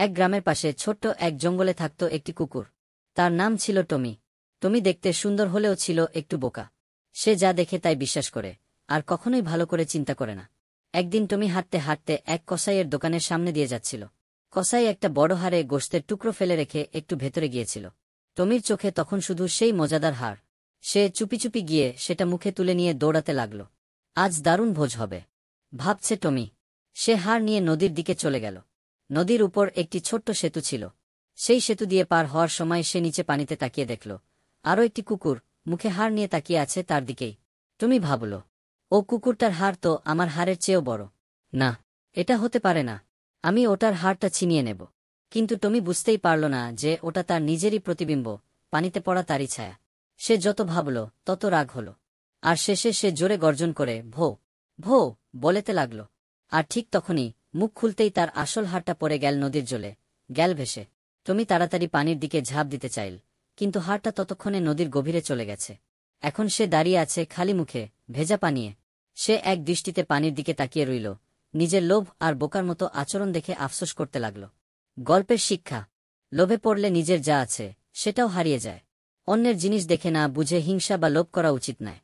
এক গ্রামের পাশে ছোট্ট এক জঙ্গলে থাকত একটি কুকুর। তার নাম ছিল টমি। টমি দেখতে সুন্দর হলেও ছিল একটু বোকা। সে যা দেখে তাই বিশ্বাস করে, আর কখনোই ভালো করে চিন্তা করে না। একদিন টমি হাঁটতে হাঁটতে এক কসাইয়ের দোকানের সামনে দিয়ে যাচ্ছিল। কসাই একটা বড় হাড়ে গোশতের টুকরো ফেলে রেখে একটু ভেতরে গিয়েছিল। টমির চোখে তখন শুধু সেই মজাদার হাড়। সে চুপি চুপি গিয়ে সেটা মুখে তুলে নিয়ে দৌড়াতে লাগল। আজ দারুণ ভোজ হবে, ভাবছে টমি। সে হাড় নিয়ে নদীর দিকে চলে গেল। নদীর উপর একটি ছোট্ট সেতু ছিল। সেই সেতু দিয়ে পার হওয়ার সময় সে নিচে পানিতে তাকিয়ে দেখল আরও একটি কুকুর মুখে হাড় নিয়ে তাকিয়ে আছে তার দিকেই। টমি ভাবল, ও কুকুরটার হাড় তো আমার হাড়ের চেয়েও বড়। না, এটা হতে পারে না। আমি ওটার হাড়টা ছিনিয়ে নেব। কিন্তু টমি বুঝতেই পারল না যে ওটা তার নিজেরই প্রতিবিম্ব, পানিতে পড়া তারই ছায়া। সে যত ভাবল তত রাগ হল, আর শেষে সে জোরে গর্জন করে ভো ভো বলেতে লাগল। আর ঠিক তখনই মুখ খুলতেই তার আসল হাড়টা পড়ে গেল নদীর জলে, গেল ভেসে। টমি তাড়াতাড়ি পানির দিকে ঝাঁপ দিতে চাইল, কিন্তু হাড়টা ততক্ষণে নদীর গভীরে চলে গেছে। এখন সে দাঁড়িয়ে আছে খালি মুখে, ভেজা পানিয়ে। সে এক দৃষ্টিতে পানির দিকে তাকিয়ে রইল, নিজের লোভ আর বোকার মতো আচরণ দেখে আফসোস করতে লাগল। গল্পের শিক্ষা: লোভে পড়লে নিজের যা আছে সেটাও হারিয়ে যায়। অন্যের জিনিস দেখে না বুঝে হিংসা বা লোভ করা উচিত নয়।